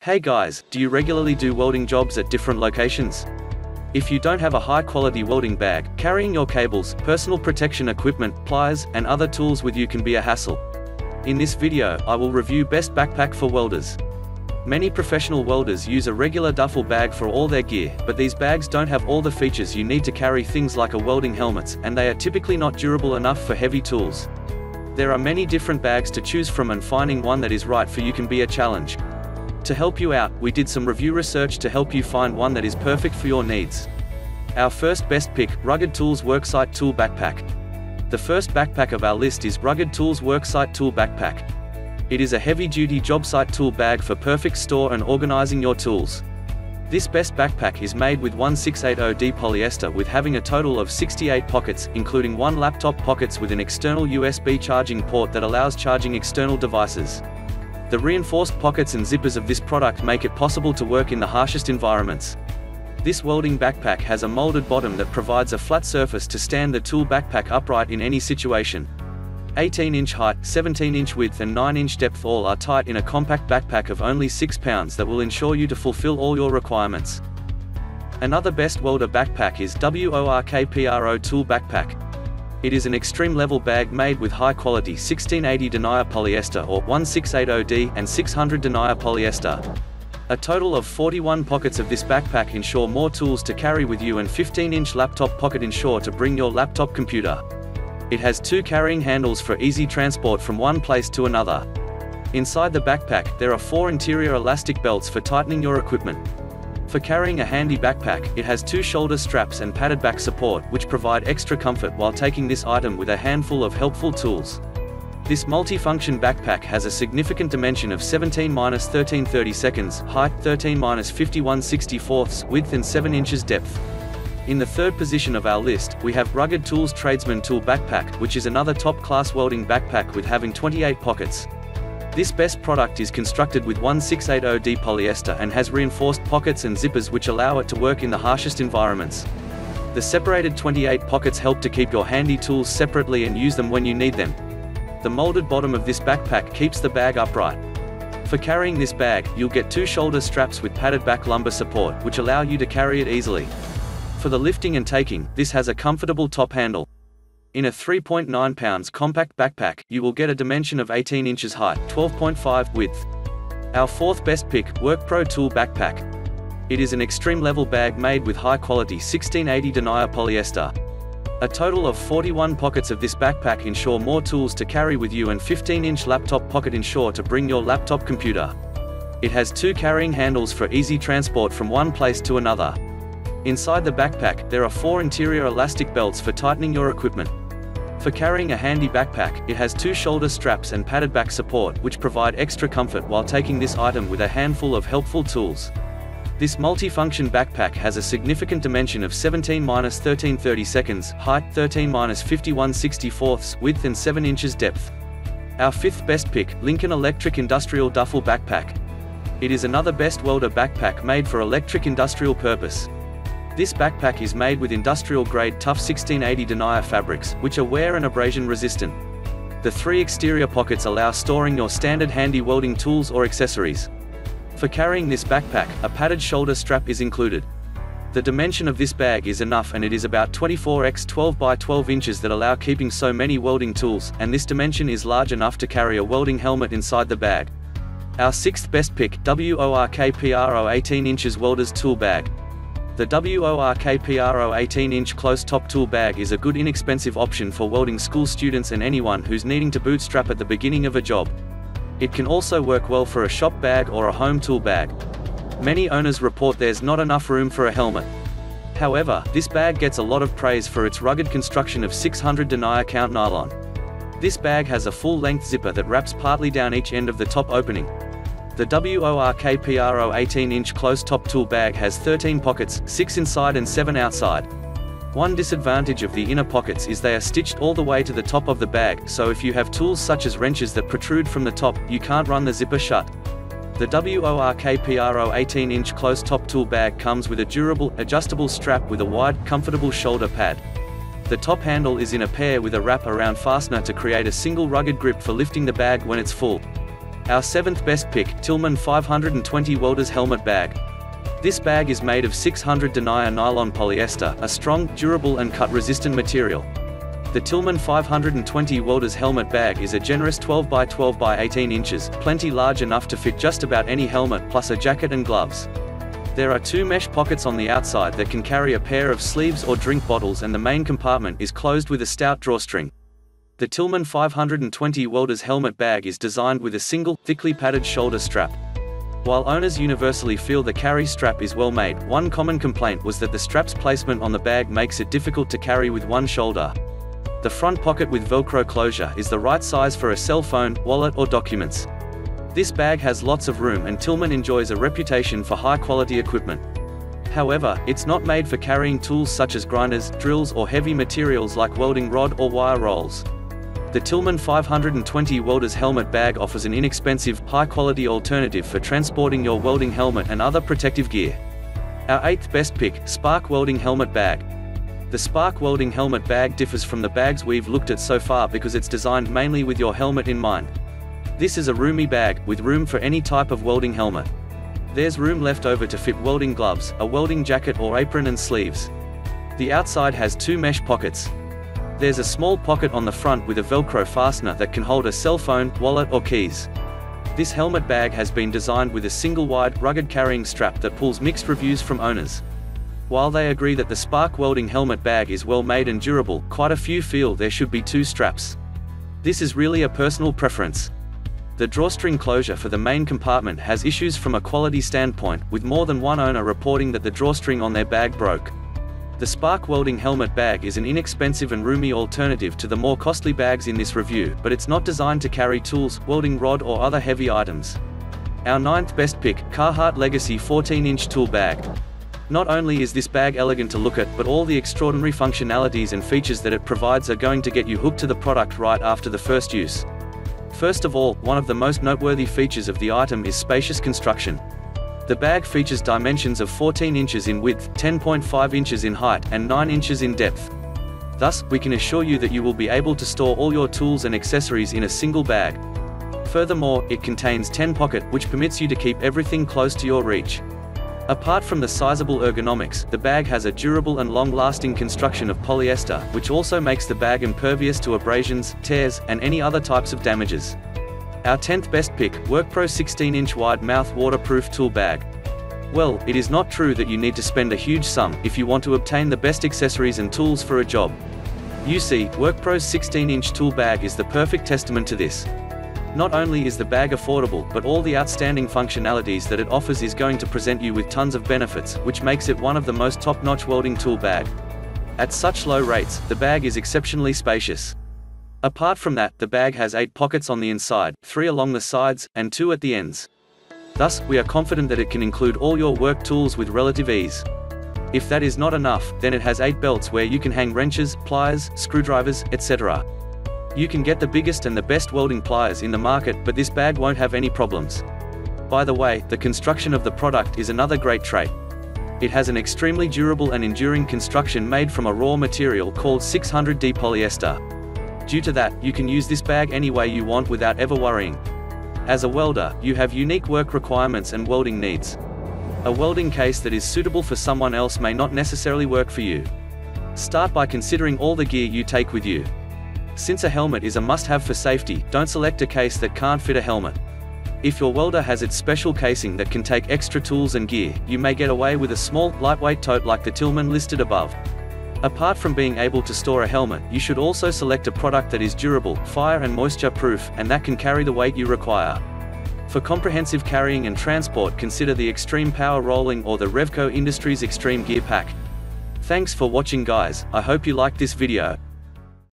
Hey guys, do you regularly do welding jobs at different locations? If you don't have a high-quality welding bag, carrying your cables, personal protection equipment, pliers, and other tools with you can be a hassle. In this video, I will review best backpack for welders. Many professional welders use a regular duffel bag for all their gear, but these bags don't have all the features you need to carry things like a welding helmet, and they are typically not durable enough for heavy tools. There are many different bags to choose from, and finding one that is right for you can be a challenge. To help you out, we did some review research to help you find one that is perfect for your needs. Our first best pick, Rugged Tools Worksite Tool Backpack. The first backpack of our list is Rugged Tools Worksite Tool Backpack. It is a heavy-duty job site tool bag for perfect store and organizing your tools. This best backpack is made with 1680D polyester, with having a total of 68 pockets, including one laptop pockets with an external USB charging port that allows charging external devices. The reinforced pockets and zippers of this product make it possible to work in the harshest environments. This welding backpack has a molded bottom that provides a flat surface to stand the tool backpack upright in any situation. 18-inch height, 17-inch width and 9-inch depth all are tight in a compact backpack of only 6 pounds that will ensure you to fulfill all your requirements. Another best welder backpack is Workpro Tool Backpack. It is an extreme level bag made with high quality 1680 denier polyester or 1680D and 600 denier polyester. A total of 41 pockets of this backpack ensure more tools to carry with you, and 15-inch laptop pocket ensure to bring your laptop computer. It has 2 carrying handles for easy transport from one place to another. Inside the backpack, there are 4 interior elastic belts for tightening your equipment. For carrying a handy backpack, it has 2 shoulder straps and padded back support, which provide extra comfort while taking this item with a handful of helpful tools. This multi-function backpack has a significant dimension of 17-13/32, height 13-51/64, width and 7 inches depth. In the third position of our list, we have Rugged Tools Tradesman Tool Backpack, which is another top-class welding backpack with having 28 pockets. This best product is constructed with 1680D polyester and has reinforced pockets and zippers which allow it to work in the harshest environments. The separated 28 pockets help to keep your handy tools separately and use them when you need them. The molded bottom of this backpack keeps the bag upright. For carrying this bag, you'll get 2 shoulder straps with padded back lumbar support, which allow you to carry it easily. For the lifting and taking, this has a comfortable top handle. In a 3.9 pounds compact backpack, you will get a dimension of 18 inches height, 12.5 width. Our fourth best pick, Workpro Tool Backpack. It is an extreme level bag made with high quality 1680 denier polyester. A total of 41 pockets of this backpack ensure more tools to carry with you, and 15-inch laptop pocket ensure to bring your laptop computer. It has 2 carrying handles for easy transport from one place to another. Inside the backpack, there are 4 interior elastic belts for tightening your equipment. For carrying a handy backpack, it has 2 shoulder straps and padded back support, which provide extra comfort while taking this item with a handful of helpful tools. This multi-function backpack has a significant dimension of 17-13/32, height 13-51/64, width and 7 inches depth. Our fifth best pick, Lincoln Electric Industrial Duffle Backpack. It is another best welder backpack made for electric industrial purpose. This backpack is made with industrial-grade tough 1680 denier fabrics, which are wear and abrasion resistant. The 3 exterior pockets allow storing your standard handy welding tools or accessories. For carrying this backpack, a padded shoulder strap is included. The dimension of this bag is enough, and it is about 24x12 by 12 inches that allow keeping so many welding tools, and this dimension is large enough to carry a welding helmet inside the bag. Our sixth best pick, Workpro 18 inches Welders Tool Bag. The Workpro 18-inch close-top tool bag is a good inexpensive option for welding school students and anyone who's needing to bootstrap at the beginning of a job. It can also work well for a shop bag or a home tool bag. Many owners report there's not enough room for a helmet. However, this bag gets a lot of praise for its rugged construction of 600 denier count nylon. This bag has a full-length zipper that wraps partly down each end of the top opening. The Workpro 18-inch close-top tool bag has 13 pockets, 6 inside and 7 outside. One disadvantage of the inner pockets is they are stitched all the way to the top of the bag, so if you have tools such as wrenches that protrude from the top, you can't run the zipper shut. The Workpro 18-inch close-top tool bag comes with a durable, adjustable strap with a wide, comfortable shoulder pad. The top handle is in a pair with a wrap-around fastener to create a single rugged grip for lifting the bag when it's full. Our 7th best pick, Tillman 520 Welders Helmet Bag. This bag is made of 600 denier nylon polyester, a strong, durable and cut-resistant material. The Tillman 520 Welders Helmet Bag is a generous 12 by 12 by 18 inches, plenty large enough to fit just about any helmet plus a jacket and gloves. There are 2 mesh pockets on the outside that can carry a pair of sleeves or drink bottles, and the main compartment is closed with a stout drawstring. The Tillman 520 Welders Helmet Bag is designed with a single, thickly padded shoulder strap. While owners universally feel the carry strap is well made, one common complaint was that the strap's placement on the bag makes it difficult to carry with one shoulder. The front pocket with Velcro closure is the right size for a cell phone, wallet or documents. This bag has lots of room, and Tillman enjoys a reputation for high-quality equipment. However, it's not made for carrying tools such as grinders, drills or heavy materials like welding rod or wire rolls. The Tillman 520 Welders Helmet Bag offers an inexpensive, high-quality alternative for transporting your welding helmet and other protective gear. Our 8th best pick, Sparc Welding Helmet Bag. The Sparc Welding Helmet Bag differs from the bags we've looked at so far because it's designed mainly with your helmet in mind. This is a roomy bag, with room for any type of welding helmet. There's room left over to fit welding gloves, a welding jacket or apron and sleeves. The outside has 2 mesh pockets. There's a small pocket on the front with a Velcro fastener that can hold a cell phone, wallet or keys. This helmet bag has been designed with a single wide, rugged carrying strap that pulls mixed reviews from owners. While they agree that the Sparc Welding Helmet Bag is well made and durable, quite a few feel there should be 2 straps. This is really a personal preference. The drawstring closure for the main compartment has issues from a quality standpoint, with more than one owner reporting that the drawstring on their bag broke. The Sparc Welding Helmet Bag is an inexpensive and roomy alternative to the more costly bags in this review, but it's not designed to carry tools, welding rod or other heavy items. Our 9th best pick, Carhartt Legacy 14-inch Tool Bag. Not only is this bag elegant to look at, but all the extraordinary functionalities and features that it provides are going to get you hooked to the product right after the first use. First of all, one of the most noteworthy features of the item is spacious construction. The bag features dimensions of 14 inches in width, 10.5 inches in height, and 9 inches in depth. Thus, we can assure you that you will be able to store all your tools and accessories in a single bag. Furthermore, it contains 10 pockets, which permits you to keep everything close to your reach. Apart from the sizable ergonomics, the bag has a durable and long-lasting construction of polyester, which also makes the bag impervious to abrasions, tears, and any other types of damages. Our 10th best pick, Workpro 16-inch wide mouth waterproof tool bag. Well, it is not true that you need to spend a huge sum if you want to obtain the best accessories and tools for a job. You see, Workpro's 16-inch tool bag is the perfect testament to this. Not only is the bag affordable, but all the outstanding functionalities that it offers is going to present you with tons of benefits, which makes it one of the most top-notch welding tool bag. At such low rates, the bag is exceptionally spacious. Apart from that, the bag has 8 pockets on the inside, 3 along the sides, and 2 at the ends. Thus, we are confident that it can include all your work tools with relative ease. If that is not enough, then it has 8 belts where you can hang wrenches, pliers, screwdrivers, etc. You can get the biggest and the best welding pliers in the market, but this bag won't have any problems. By the way, the construction of the product is another great trait. It has an extremely durable and enduring construction made from a raw material called 600D polyester. Due to that, you can use this bag any way you want without ever worrying. As a welder, you have unique work requirements and welding needs. A welding case that is suitable for someone else may not necessarily work for you. Start by considering all the gear you take with you. Since a helmet is a must-have for safety, don't select a case that can't fit a helmet. If your welder has its special casing that can take extra tools and gear, you may get away with a small, lightweight tote like the Tillman listed above. Apart from being able to store a helmet, you should also select a product that is durable, fire and moisture proof, and that can carry the weight you require. For comprehensive carrying and transport, consider the Extreme Power Rolling or the Revco Industries Extreme Gear Pack. Thanks for watching guys, I hope you liked this video.